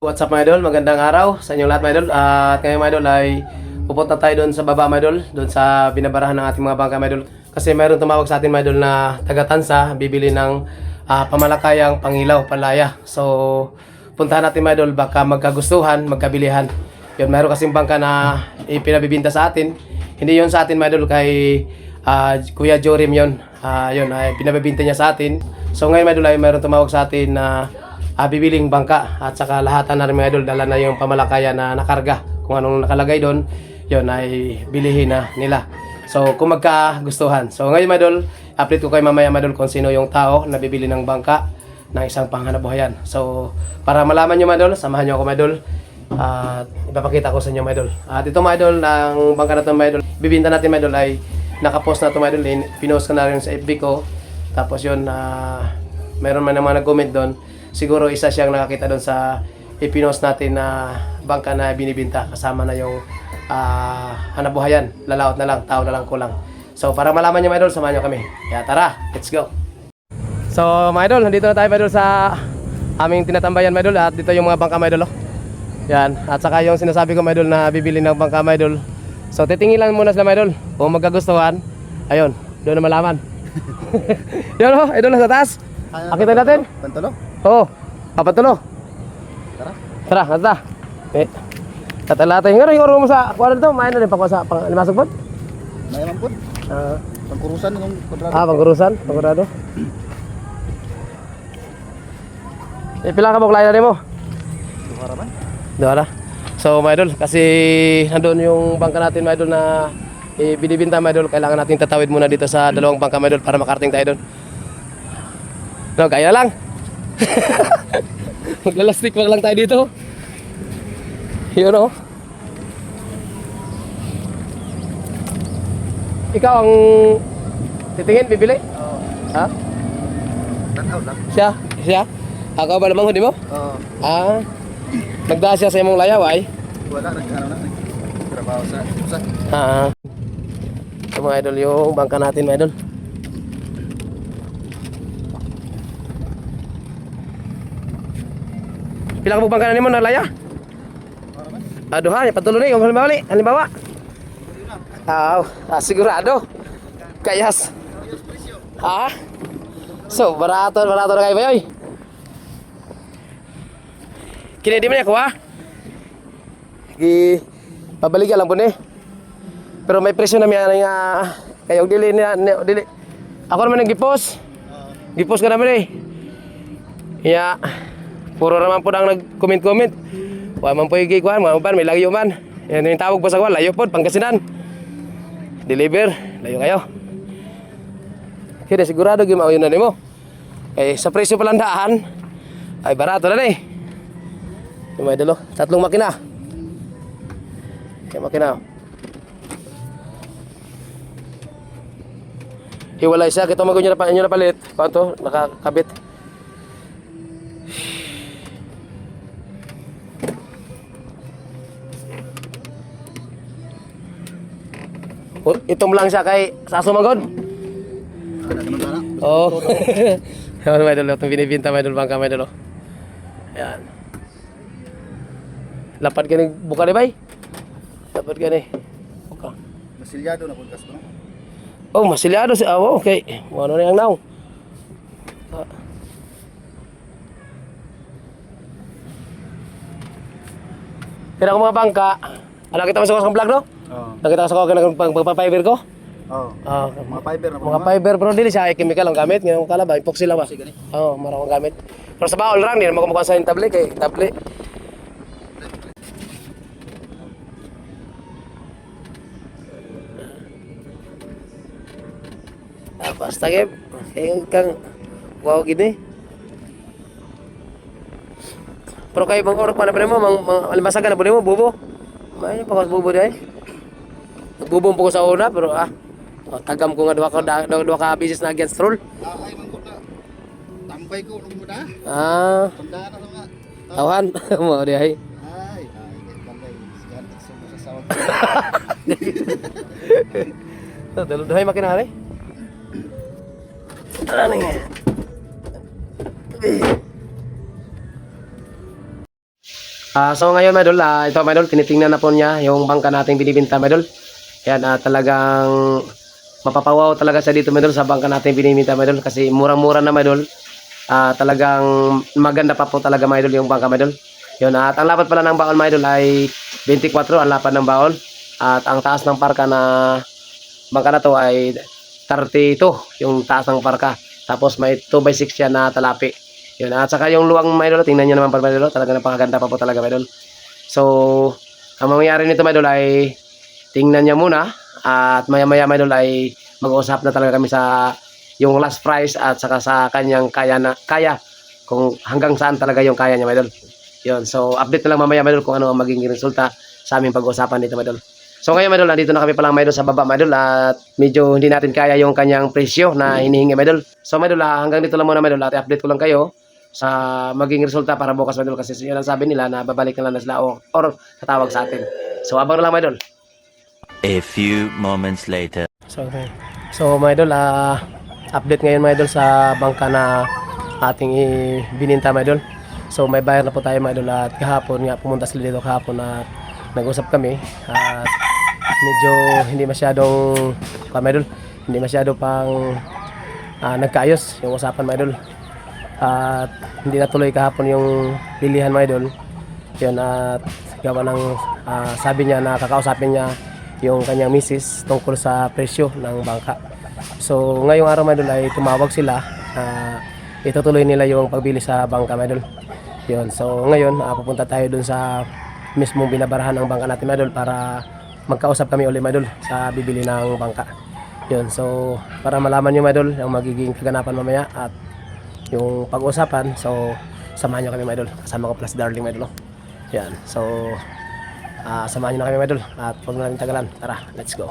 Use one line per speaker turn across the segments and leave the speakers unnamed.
What's up mga idol? Magandang araw sa inyong lahat mga idol. At ngayon mga idol ay pupunta tayo doon sa baba mga idol, doon sa binabarahan ng ating mga bangka mga idol. Kasi mayroon tumawag sa atin mga idol na taga-Tansa, bibili ng pamalakayang pangilaw, palaya. So puntahan natin mga idol, baka magkagustuhan, magkabilihan. Yun, mayroon kasing bangka na ipinabibinta sa atin. Hindi yun sa atin mga idol, kay Kuya Jorim yun. Yun, ay pinabibinta niya sa atin. So ngayon mga idol ay mayroon tumawag sa atin na bibiling bangka at saka lahatan na rin mga idol, dala na yung pamalakaya na nakarga, kung anong nakalagay doon yun ay bilihin na nila. So kung magkagustuhan, so ngayon mga idol, update ko kayo mamaya mga idol kung sino yung tao na bibili ng bangka ng isang panghanabuhayan. So para malaman nyo mga idol, samahan nyo ako mga idol at ipapakita ko sa inyo mga idol. At ito mga idol, ang bangka na ito mga idol, bibinta natin mga idol ay nakapost na ito mga idol, pinost ko na rin sa FB ko. Tapos yun, meron man naman nag-comment doon. Siguro isa siyang nakakita doon sa ipinost natin na bangka na binibinta, kasama na yung hanabuhayan, lalaot na lang, tao na lang kulang. So para malaman nyo mga idol, samahan nyo kami. Kaya tara, let's go. So mga idol, nandito na tayo mga idol sa aming tinatambayan mga idol. At dito yung mga bangka mga idol, oh. Yan, at saka yung sinasabi ko mga idol na bibili ng bangka mga idol. So titingin lang muna sila mga idol, kung magkagustuhan, ayun, doon na malaman. Yan o, idol na sa taas. Akita natin.
Pantulo?
Oo, papatulo.
Tara.
Tara, nata. Katalatay nga rin yung mo sa kuwan dito, main na rin pa sa limasok po.
May man po. Pangkurusan ng kwadrado.
Pangkurusan, pangkurado. Pila ka buklay na rin mo?
Duhara man.
Duhara. So, mga idol, kasi nandun yung bangka natin, mga idol, na binibinta, mga idol. Kailangan natin tatawid muna dito sa dalawang bangka, mga idol, para makarating tayo doon. No, kaya lang. Maglalastik wag lang tayo dito. Yun o. Ikaw ang titingin, bibili?
Oo.
Ha?
Tanaw lang.
Siya? Ako ba namang hudi mo?
Oo.
Nagdaan siya sa imong layaw ay?
Wala, nag-ano na. Trabaho sa usa.
So mga idol, yung bangka natin mga idol. Pila ka bangka na nimo na laya? Aduh, patuloy na yung halimbawa. Sigurado. Kayas. So, barato na kayo ba yoy? Kini di man ako pabalikan lang po ni. Pero may presyo na miya nga kayo dili. Ako naman nag-gipost. Gipost ka naman Yeah. Puro naman po nang nag-comment. Wa man po igikuan, may lagyo man. Yan yung tawag po sa kuwan, layo po, Pangasinan. Deliver, layo kayo. Kaya sigurado gyud mao yun na nimo. Sa presyo pa lang daan, ay barato na ni. May dalo, 3 makina. Kaya makina. Hiwalay siya, kito mago nyo na palit. Kanto, nakakabit. Itom lang siya kay sa sumagod. Oo. Ano may dalo, itong binibinta may dalo bangka may dalo. Ayan. Lapad ka ni buka ni bay? Lapad ka ni. Buka.
Masilyado na podcast ko.
Oh, masilyado si awo. Okay. Ano na yung now? Kaya ako mga bangka. Ano kita masuk sa vlog no?
Oo.
Nakita ko sa pagpapiber ko?
Oo. Mga fiber na po.
Mga fiber pero dili siya chemical ang gamit. Ngayon kala ba epoxy lang ba? Oo, marang gamit. Pero sa baol lang, hindi naman kumukha sa table kay table. Basta kang wow gini. Pero kayo bang oras pa na mo, alimasagan na po mo, bubo. May pa bubo di ay. Nagbubong po ko sa una pero tagam ko nga duha ka business na against rule.
Ay man ko na. Tampay ko nung muna. Tandaan na nga.
Tawan mo di ay.
Ay, tampay. Sigan sa sawag.
Daludahay makinari. Ano nga? So ngayon mga idol, ito mga idol, tinitingnan na po niya yung bangka nating binibinta mga idol. Yan, talagang mapapawaw talaga siya dito mga idol sa bangka nating binibinta mga idol kasi murang-mura na mga idol. Talagang maganda pa po talaga mga idol yung bangka mga idol. Yun, at ang lapad pala ng baon mga idol ay 24 ang lapad ng baon. At ang taas ng parka na bangka na to ay 32 yung taas ng parka. Tapos may 2x6 yan na talapi. Yun, at saka yung luwang mga idol, tingnan nyo naman pa mga idol, talaga napakaganda pa po talaga mga idol. So, ang mangyayari nito mga idol ay tingnan niya muna at maya-maya mga idol ay mag-uusap na talaga kami sa yung last price at saka sa kanyang kaya kung hanggang saan talaga yung kaya niya mga idol. Yun, so update na lang mamaya mga idol kung ano ang magiging resulta sa aming pag-uusapan dito mga idol. So ngayon mga idol, nandito na kami palang mga idol sa baba mga idol at medyo hindi natin kaya yung kanyang presyo na hinihingi mga idol. So mga idol, hanggang dito lang muna mga idol at i-update ko lang kayo sa maging resulta para bukas mga idol kasi yun ang sabi nila na babalik na lang na sila or tatawag sa atin. So abang na lang mga idol.
A few moments later.
So mga idol, update ngayon mga idol sa bangka na ating bininta mga idol. So may bayar na po tayo mga idol at kahapon nga pumunta sila dito kahapon at nag-usap kami at medyo hindi masyadong mga idol, hindi masyado pang nagkaayos yung usapan mga idol. At hindi natuloy kahapon yung pilihan mga idol. Yun, at gawa ng sabi niya na kakausapin niya yung kanyang misis tungkol sa presyo ng bangka. So ngayong araw mga idol ay tumawag sila, itutuloy nila yung pagbili sa bangka mga idol. Yun, so ngayon pupunta tayo dun sa mismong binabarahan ng bangka natin mga idol para magkausap kami ulit mga idol sa bibili ng bangka. Yun, so para malaman nyo mga idol yung magiging kaganapan mamaya at yung pag-uusapan, so samahan nyo kami mga idol. Kasama ko plus darling mga idol. Yan, so samahan nyo na kami mga idol at huwag na natin tagalan. Tara, let's go.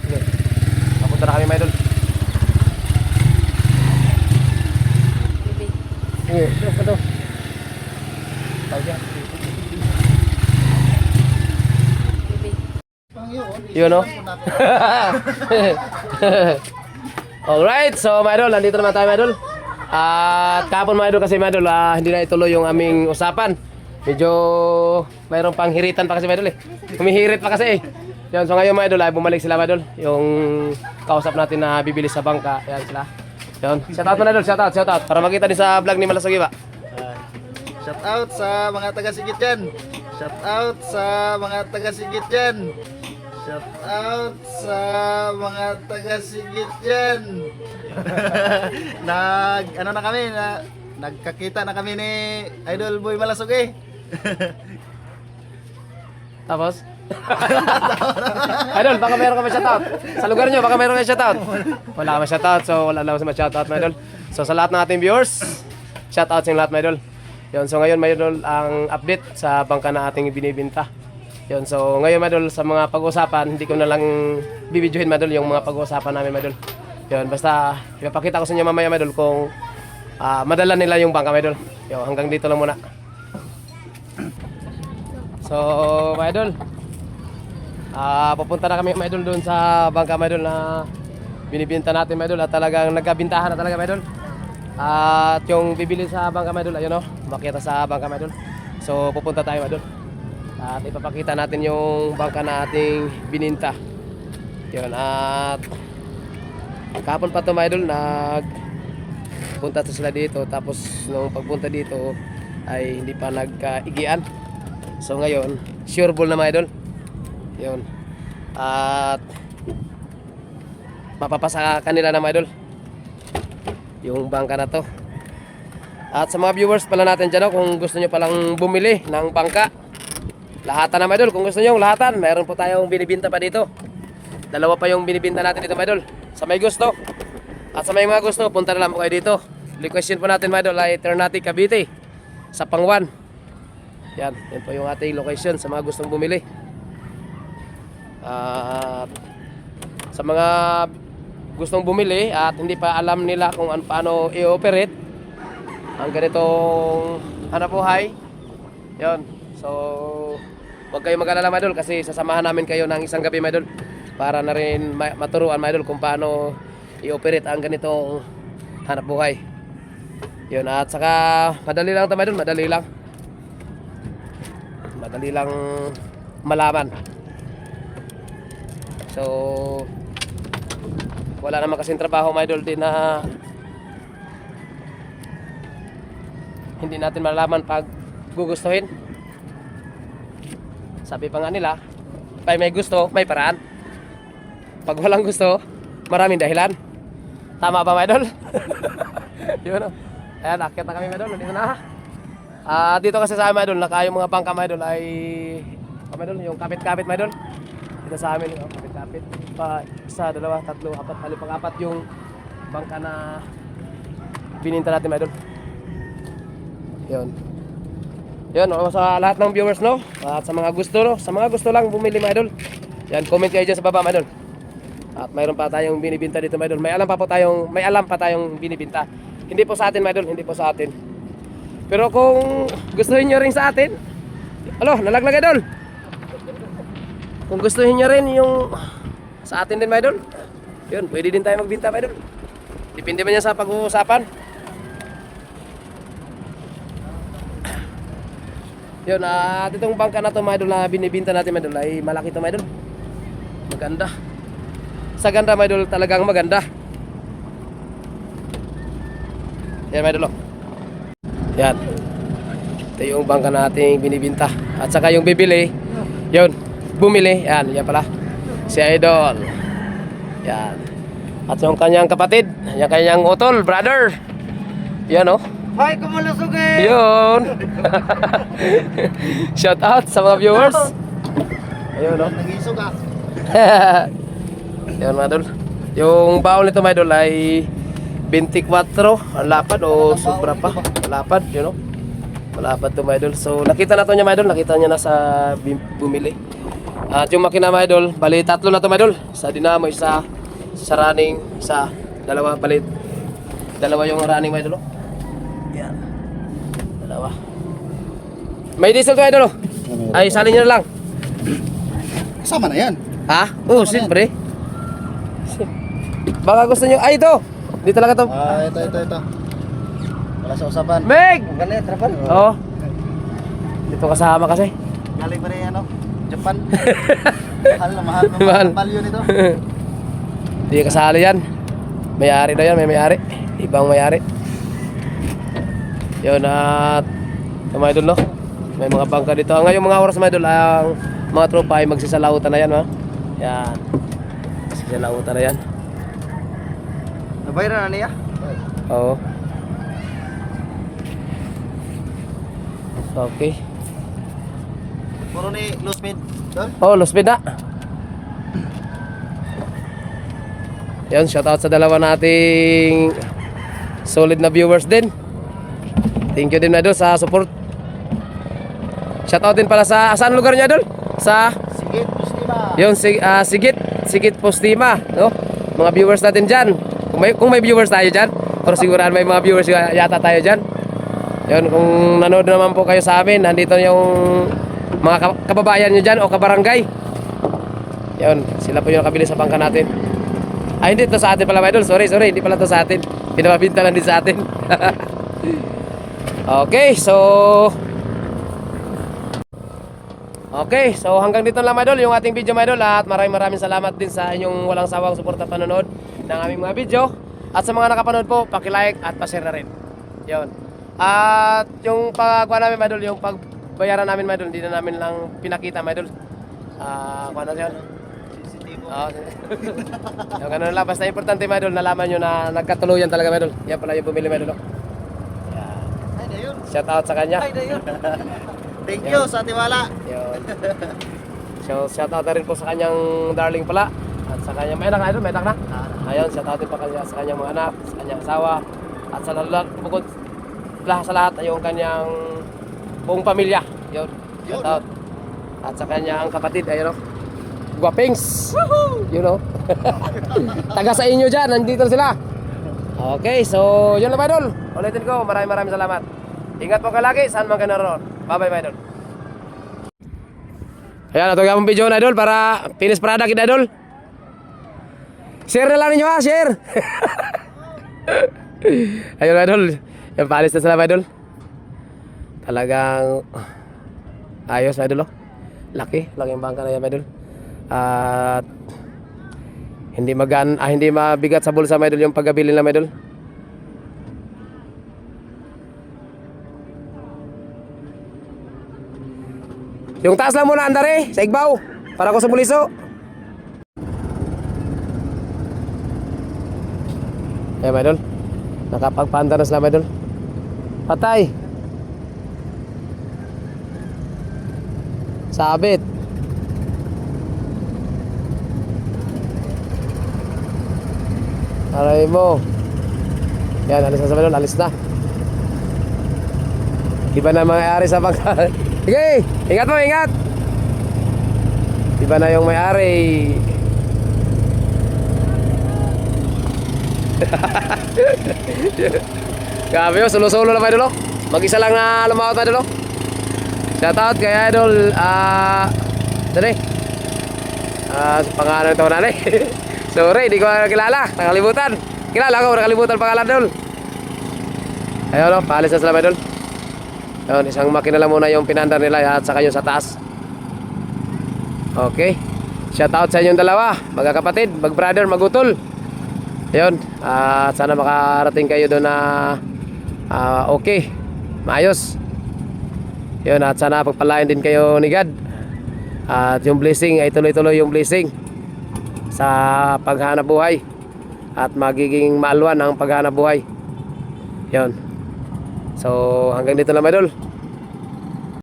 Okay. Papunta na kami mga idol. Sige, ito. Tawag yan. Yun o. Alright, so mga idol, nandito naman tayo mga idol. At kahapon mga idol kasi mga idol, hindi na ituloy yung aming usapan. Medyo mayroong pang hiritan pa kasi mga idol eh. Humihirit pa kasi eh. Yan, so ngayon mga idol ay bumalik sila mga idol. Yung kausap natin na bibili sa bangka. Yan sila. Yan, shout out mga idol, shout out. Para makita din sa vlog ni Malasog Iba.
Shout out sa mga taga-Sigit dyan. Shout out sa mga taga-Sigit dyan. Shout out sa mga taga-Sigit dyan. Ano na kami, nagkakita na kami ni Idol Boy Malasog eh.
Tapos? Idol, baka mayroon ka ma-shoutout. Sa lugar nyo, baka mayroon ka ma-shoutout. Wala ka ma-shoutout, so wala lang sa ma-shoutout, my idol. So sa lahat ng ating viewers, shoutout sa lahat, my idol. Yun, so ngayon, my idol, ang update sa bangka na ating binibinta. Yun, so ngayon, my idol, sa mga pag-uusapan, hindi ko na lang bibidyohin, my idol, yung mga pag-uusapan namin, my idol. Yun, basta ipapakita ko sa inyo mamaya, my idol, kung madala nila yung bangka, my idol. Yun, hanggang dito lang muna. So, my idol, pupunta na kami mga idol doon sa bangka mga idol na binibinta natin mga idol at talagang nagkabintahan na talaga mga idol. At yung bibili sa bangka mga idol, ayun o, makita sa bangka mga idol. So pupunta tayo mga idol at ipapakita natin yung bangka na ating bininta. Yun, at kahapon pa to mga idol, nagpunta to sila dito, tapos nung pagpunta dito ay hindi pa nagkaigian. So ngayon, sure ball na mga idol. Yun. At mapapasa kanila na mga idol yung bangka na to. At sa mga viewers pala natin dyan, kung gusto nyo palang bumili ng bangka, lahatan na mga idol. Kung gusto nyo lahatan, meron po tayong binibinta pa dito. Dalawa pa yung binibinta natin dito mga idol. Sa may gusto at sa may mga gusto, punta na lang po kayo dito. Location po natin mga idol ay Ternate, Cavite, sa Pangwan. Yan po yung ating location sa mga gustong bumili. At sa mga gustong bumili at hindi pa alam nila kung paano i-operate ang ganitong hanap buhay, yun, so huwag kayong mag-alala mga idol kasi sasamahan namin kayo ng isang gabi mga idol para na rin maturuan mga idol kung paano i-operate ang ganitong hanap buhay. Yun, at saka madali lang ito mga idol, madali lang. madali lang malaman. So wala naman kasing trabaho mga idol din na hindi natin malalaman pag gugustuhin. Sabi pa nga nila, pag may gusto, may paraan. Pag walang gusto, maraming dahilan. Tama ba mga idol? Yun o. Ayan, akit na kami mga idol. Dito na. Dito kasi sa amin mga idol, yung mga bangka mga idol ay mga idol, yung kapit-kapit mga idol. Dito sa amin, kapit-kapit. Isa, dalawa, tatlo, apat, pang-apat yung bangka na bininta natin mga idol. Yun. Yun, sa lahat ng viewers no, at sa mga gusto no, sa mga gusto lang bumili mga idol. Yan, comment kayo dyan sa baba mga idol. At mayroon pa tayong binibinta dito mga idol. May alam pa tayong binibinta. Hindi po sa atin mga idol, hindi po sa atin. Pero kung gustuhin niyo rin sa atin, nalaglag idol. Kung gustuhin niyo rin yung sa atin din mga idol, yun, pwede din tayo magbinta mga idol. Depende man yan sa pag-uusapan. Yun, at itong bangka na to mga idol na binibinta natin mga idol ay malaki to mga idol. Maganda. Sa ganda mga idol, talagang maganda. Yan mga idol. Yan. Ito yung bangka nating binibinta. At saka yung bibili, yun, bumili. Yan, yan pala. Si Idol. Yan. At yung kanyang kapatid, yung kanyang utol, brother. Yan o.
Hi, kumulusog eh!
Yun. Shout out sa mga viewers. Ayun o.
Nag-isog ah.
Yun mga idol. Yung baon nito mga idol ay 24 ang lapad o sobra pa. Malapad, yun o. Malapad to mga idol. So nakita na to niya mga idol. Nakita niya na sa bumili. At yung makina mga idol, bali tatlo na to mga idol. Sa dinamo, isa sa running, isa, dalawa palit. Dalawa yung running mga idol. Yan. Dalawa. May diesel to idol. Ay, salin nyo na lang.
Kasama na yan.
Ha? Oo, siyempre. Baka gusto nyo. Ay, ito! Di talaga to.
Ito. Wala sa usapan.
Meg!
Ang galit, Rapan.
Oo. Dito kasama kasi.
Galing pa rin Japan. Mahal na mahal.
Mahal.
Value nito.
Di kasali yan. May-ari daw yan, may may-ari. Ibang may-ari. Yun at mga idol no. May mga bangka dito. Ngayon mga oras mga idol, ang mga tropa ay magsisalautan na yan ha. Yan. Magsisalautan na yan.
Nabayran na niya?
Oo. Okay.
Puro ni low speed. Doon?
Oh, low speed na. Yan, shoutout sa dalawa nating solid na viewers din. Thank you din na idol sa support. Shoutout din pala sa saan lugar niya idol? Sa
Sigit, Pustima.
yun, Sigit Postima, no? Mga viewers natin diyan. Kung may viewers tayo diyan, pero sigurado may mga viewers yata tayo diyan. Yun, kung nanood naman po kayo sa amin, nandito yung mga kababayan niyo diyan o kabarangay. Yun, sila po yung nakabili sa bangka natin. Ay, hindi to sa atin pala, idol. Sorry, hindi pala to sa atin. Pinapabinta lang din sa atin. Okay, so hanggang dito lang mga idol yung ating video mga idol. At maraming salamat din sa inyong walang sawang suporta panonood ng aming mga video. At sa mga nakapanood po, paki-like at pa-share na rin. Yun. At yung pagkuha namin mga idol, yung pagbayaran namin mga idol, hindi na namin lang pinakita mga idol. Kuha na yun. Yung ganun lang, basta importante mga idol, nalaman nyo na nagkatuluyan talaga mga idol. Yan pala yung bumili mga idol.
Ay, na yun.
Shout out sa kanya.
Ay, na yun. Thank you sa tiwala.
Yun. So shout out na rin po sa kanyang darling pala. At sa kanyang may anak na idol, may anak na. Ayun, shout out din pa kanya sa kanyang mga anak, sa kanyang asawa. At sa lahat, bukod sa lahat, yung kanyang buong pamilya. Yun, shout out. At sa kanyang kapatid, ayun o. Guwapings! You know? Taga sa inyo dyan, nandito sila. Okay, so yun lang mga idol. Ulitin ko, maraming salamat. Ingat po ka lagi, saan man ka naroon. Bye-bye mga idol. Ayan, ito yung video na idol para finish product kita idol. Share na lang ninyo ha, share. Ayun idol, yung paalis na sila mga idol. Talagang Ayos mga idol, oh. Laki yung bangka na yan mga idol. At hindi mabigat sa bulsa mga idol yung paggabili na mga idol. Yung taas lang muna andare sa igbaw para ko sa puliso. Ayan mga idol, nakapagpaanda na sila mga idol. Patay. Sabit. Aray mo. Yan, alis na sa mga idol, alis na. Iba na may-ari sa bangka. Sige, ingat mo, ingat. Iba na yung may-ari. Grabe yun, solo-solo na mga idol. Mag-isa lang na lumawat mga idol. Shoutout kay idol. Dali. Pangalan ito na sorry, di ko kilala. Nakalimutan. Kilala ko, nakalimutan pangalan idol. Ayun o, paalis na sila mga idol. Ayun, isang makina lang muna yung pinandar nila at saka yung sa taas. Okay. Shoutout sa inyong dalawa, magkakapatid, mag-brother, magutol. Ayun, at sana makarating kayo doon na okay, maayos. Ayun, at sana pagpalain din kayo ni God. At yung blessing ay tuloy-tuloy yung blessing sa paghanap buhay. At magiging maalwan ang paghanap buhay. Ayun. So hanggang dito lang mga idol.